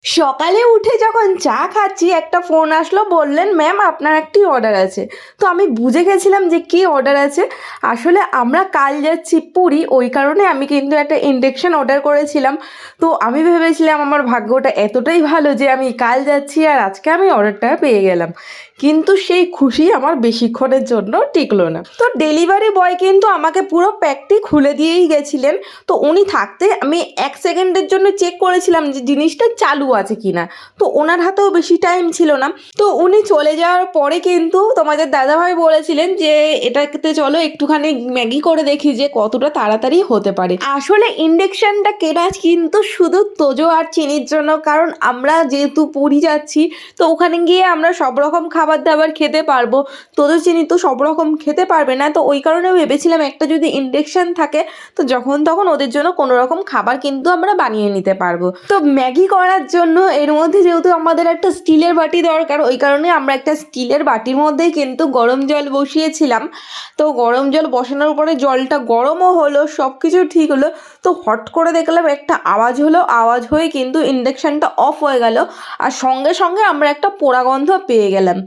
সকালে উঠে যখন চা খাচ্ছি একটা ফোন আসলো, বললেন ম্যাম আপনার একটি অর্ডার আছে। তো আমি বুঝে গেছিলাম যে কী অর্ডার আছে। আসলে আমরা কাল যাচ্ছি পুরী, ওই কারণে আমি কিন্তু একটা ইন্ডাকশান অর্ডার করেছিলাম। তো আমি ভেবেছিলাম আমার ভাগ্যটা এতটাই ভালো যে আমি কাল যাচ্ছি আর আজকে আমি অর্ডারটা পেয়ে গেলাম। কিন্তু সেই খুশি আমার বেশিক্ষণের জন্য টিকলো না। তো ডেলিভারি বয় কিন্তু আমাকে পুরো প্যাকটি খুলে দিয়েই গেছিলেন। তো উনি থাকতে আমি 1 সেকেন্ডের জন্য চেক করেছিলাম যে জিনিসটা চালু আছে কিনা। তো ওনার হাতেও বেশি টাইম ছিল না। তো উনি চলে যাওয়ার পরে কিন্তু তোমাদের দাদাভাই বলেছিলেন যে এটাতে চলো একটুখানি ম্যাগি করে দেখি যে কতটা তাড়াতাড়ি হতে পারে। আসলে ইন্ডাকশানটা কেনা কিন্তু শুধু তোজো আর চিনির জন্য, কারণ আমরা যেহেতু পুরী যাচ্ছি তো ওখানে গিয়ে আমরা সব রকম খাবার দাবার খেতে পারবো। তোজো চিনি তো সব রকম খেতে পারবে না, তো ওই কারণে ভেবেছিলাম একটা যদি ইন্ডাকশান থাকে তো যখন তখন ওদের জন্য কোনো রকম খাবার কিন্তু আমরা বানিয়ে নিতে পারবো। তো ম্যাগি করার জন্য এর মধ্যে যেহেতু আমাদের একটা স্টিলের বাটি দরকার, ওই কারণে আমরা একটা স্টিলের বাটির মধ্যেই কিন্তু গরম জল বসিয়েছিলাম। তো গরম জল বসানোর পরে জলটা গরমও হলো, সব কিছু ঠিক হলো। তো হট করে দেখলাম একটা আওয়াজ হলো, আওয়াজ হয়ে কিন্তু ইন্ডাকশানটা অফ হয়ে গেল আর সঙ্গে সঙ্গে আমরা একটা পোড়া গন্ধ পেয়ে গেলাম।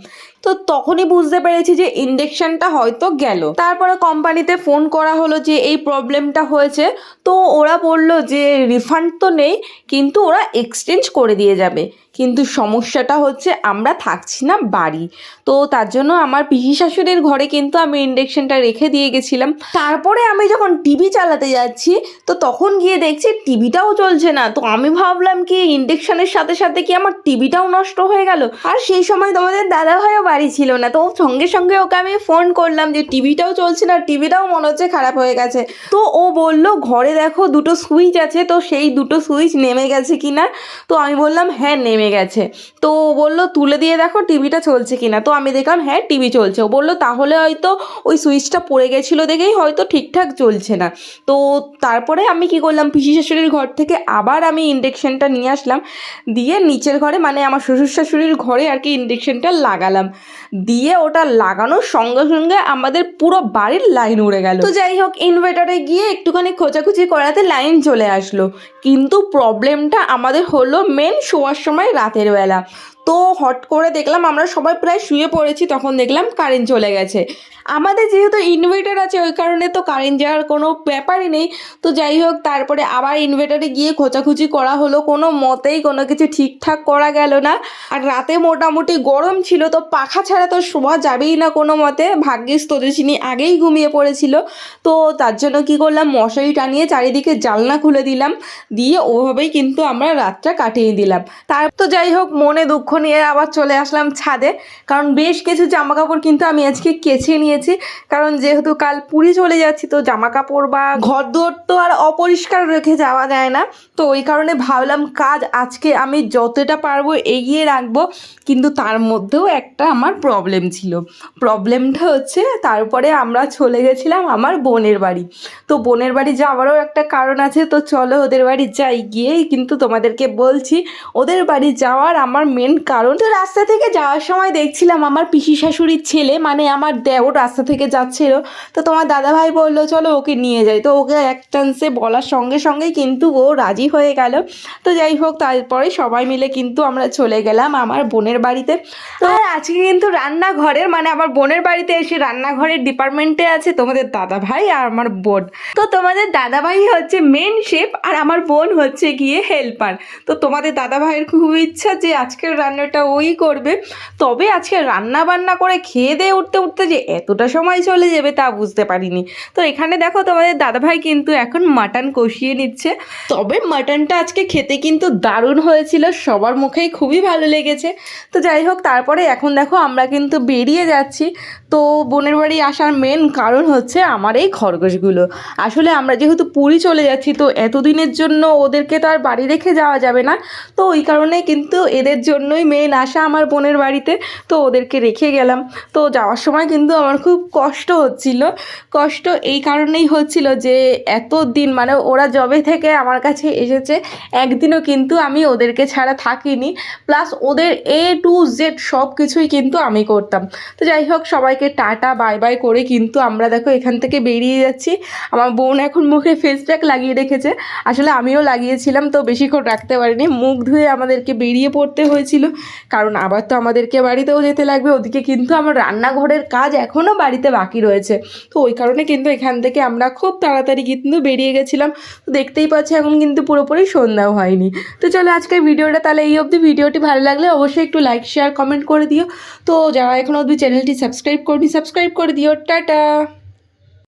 তো তখনই বুঝতে পেরেছি যে ইন্ডাকশানটা হয়তো গেল। তারপরে কোম্পানিতে ফোন করা হলো যে এই প্রবলেমটা হয়েছে। তো ওরা বলল যে রিফান্ড তো নেই, কিন্তু ওরা এক্সচেঞ্জ করে দিয়ে যাবে। কিন্তু সমস্যাটা হচ্ছে আমরা থাকছি না বাড়ি। তো তার জন্য আমার পিসি শাশুড়ির ঘরে কিন্তু আমি ইন্ডাকশানটা রেখে দিয়ে গেছিলাম। তারপরে আমি যখন টিভি চালাতে যাচ্ছি তো তখন গিয়ে দেখছি টিভিটাও চলছে না। তো আমি ভাবলাম কি ইন্ডাকশানের সাথে সাথে কি আমার টিভিটাও নষ্ট হয়ে গেল। আর সেই সময় তোমাদের দাদাভাইও বাড়ি ছিল না। তো সঙ্গে সঙ্গে ওকে আমি ফোন করলাম যে টিভিটাও চলছে না, টিভিটাও মনে হচ্ছে খারাপ হয়ে গেছে। তো ও বলল ঘরে দেখো দুটো সুইচ আছে, তো সেই দুটো সুইচ নেমে গেছে কিনা। তো আমি বললাম হ্যাঁ নেমে গেছে। তো ও বললো তুলে দিয়ে দেখো টিভিটা চলছে কিনা। তো আমি দেখলাম হ্যাঁ টিভি চলছে। ও বললো তাহলে হয়তো ওই সুইচটা পড়ে গেছিলো দেখেই হয়তো ঠিকঠাক চলছে না। তো তারপরে আমি কি করলাম, পিসি শাশুড়ির ঘর থেকে আবার আমি ইন্ডাকশানটা নিয়ে আসলাম, দিয়ে নিচের ঘরে মানে আমার শ্বশুর শাশুড়ির ঘরে আর কি ইন্ডাকশানটা লাগালাম। দিয়ে ওটা লাগানোর সঙ্গে সঙ্গে আমাদের পুরো বাড়ির লাইন উড়ে গেল। তো যাই হোক ইনভার্টারে গিয়ে একটুখানি খোঁচাখুচি করাতে লাইন চলে আসলো। কিন্তু প্রবলেমটা আমাদের হলো মেন শোয়ার সময় রাতের বেলা। তো হট করে দেখলাম আমরা সবাই প্রায় শুয়ে পড়েছি, তখন দেখলাম কারেন্ট চলে গেছে। আমাদের যেহেতু ইনভার্টার আছে ওই কারণে তো কারেন্ট যাওয়ার কোনো ব্যাপারই নেই। তো যাই হোক তারপরে আবার ইনভার্টারে গিয়ে খোঁচাখুচি করা হলো, কোনো মতেই কোনো কিছু ঠিকঠাক করা গেল না। আর রাতে মোটামুটি গরম ছিল, তো পাখা ছাড়া তো শোয়া যাবেই না কোনো মতে। ভাগ্যিস তোজস্বিনী আগেই ঘুমিয়ে পড়েছিল। তো তার জন্য কি করলাম, মশারি টানিয়ে চারিদিকে জানলা খুলে দিলাম, দিয়ে ওভাবেই কিন্তু আমরা রাতটা কাটিয়ে দিলাম। তো যাই হোক মনে দুঃখ নিয়ে আবার চলে আসলাম ছাদে, কারণ বেশ কিছু জামাকাপড় কিন্তু আমি আজকে কেচে নিয়েছি। কারণ যেহেতু কাল পুরী চলে যাচ্ছি তো জামাকাপড় বা ঘরদোর তো আর অপরিষ্কার রেখে যাওয়া যায় না। তো ওই কারণে ভাবলাম কাজ আজকে আমি যতটা পারবো এগিয়ে রাখবো। কিন্তু তার মধ্যেও একটা আমার প্রবলেম ছিল। প্রবলেমটা হচ্ছে তারপরে আমরা চলে গেছিলাম আমার বোনের বাড়ি। তো বোনের বাড়ি যাওয়ারও একটা কারণ আছে, তো চলো ওদের বাড়ি যাই। গিয়েই কিন্তু তোমাদেরকে বলছি ওদের বাড়ি যাওয়ার আমার মেন কারণ। তো রাস্তা থেকে যাওয়ার সময় দেখছিলাম আমার পিসি শাশুড়ির ছেলে মানে আমার দেওর রাস্তা থেকে যাচ্ছিল। তো তোমার দাদাভাই বললো চলো ওকে নিয়ে যাই। তো ওকে এক চান্সে বলার সঙ্গে সঙ্গেই কিন্তু ও রাজি হয়ে গেল। তো যাই হোক তারপরে সবাই মিলে কিন্তু আমরা চলে গেলাম আমার বোনের বাড়িতে। তো আজকে কিন্তু রান্নাঘরের মানে আমার বোনের বাড়িতে এসে রান্নাঘরের ডিপার্টমেন্টে আছে তোমাদের দাদাভাই আর আমার বোন। তো তোমাদের দাদাভাই হচ্ছে মেন শেফ আর আমার বোন হচ্ছে গিয়ে হেল্পার। তো তোমাদের দাদাভাইয়ের খুব ইচ্ছা যে আজকের রান্নাটা ওই করবে। তবে আজকে রান্না বান্না করে খেয়ে দিয়ে উঠতে উঠতে যে এতটা সময় চলে যাবে তা বুঝতে পারিনি। তো এখানে দেখো তোমাদের দাদাভাই কিন্তু এখন মাটন কষিয়ে নিচ্ছে। তবে মাটনটা আজকে খেতে কিন্তু দারুণ হয়েছিল, সবার মুখেই খুবই ভালো লেগেছে। তো যাই হোক তারপরে এখন দেখো আমরা কিন্তু বেরিয়ে যাচ্ছি। তো বোনের বাড়ি আসার মেন কারণ হচ্ছে আমার এই খরগোশগুলো। আসলে আমরা যেহেতু পুরী চলে যাচ্ছি তো এতদিনের জন্য ওদেরকে তো আর বাড়ি রেখে যাওয়া যাবে না। তো ওই কারণে কিন্তু এদের জন্যই মেন আসা আমার বোনের বাড়িতে। তো ওদেরকে রেখে গেলাম। তো যাওয়ার সময় কিন্তু আমার খুব কষ্ট হচ্ছিল। কষ্ট এই কারণেই হচ্ছিল যে এতদিন মানে ওরা যবে থেকে আমার কাছে এসেছে একদিনও কিন্তু আমি ওদেরকে ছাড়া থাকিনি। প্লাস ওদের A to Z সব কিছুই কিন্তু আমি করতাম। তো যাই হোক সবাইকে সবাইকে টাটা বাই বাই করে কিন্তু আমরা দেখো এখান থেকে বেরিয়ে যাচ্ছি। আমার বোন এখন মুখে ফেস প্যাক লাগিয়ে রেখেছে, আসলে আমিও লাগিয়েছিলাম তো বেশিক্ষণ রাখতে পারিনি, মুখ ধুয়ে আমাদেরকে বেরিয়ে পড়তে হয়েছিল, কারণ আবার তো আমাদেরকে বাড়িতেও যেতে লাগবে। ওদিকে কিন্তু আমার রান্নাঘরের কাজ এখনও বাড়িতে বাকি রয়েছে, তো ওই কারণে কিন্তু এখান থেকে আমরা খুব তাড়াতাড়ি কিন্তু বেরিয়ে গেছিলাম। তো দেখতেই পাচ্ছি এখন কিন্তু পুরোপুরি সন্ধ্যাও হয়নি। তো চলো আজকের ভিডিওটা তাহলে এই অবধি। ভিডিওটি ভালো লাগলে অবশ্যই একটু লাইক শেয়ার কমেন্ট করে দিও। তো যারা এখন অবধি চ্যানেলটি সাবস্ক্রাইব করনি সাবস্ক্রাইব করে দিও। টাটা।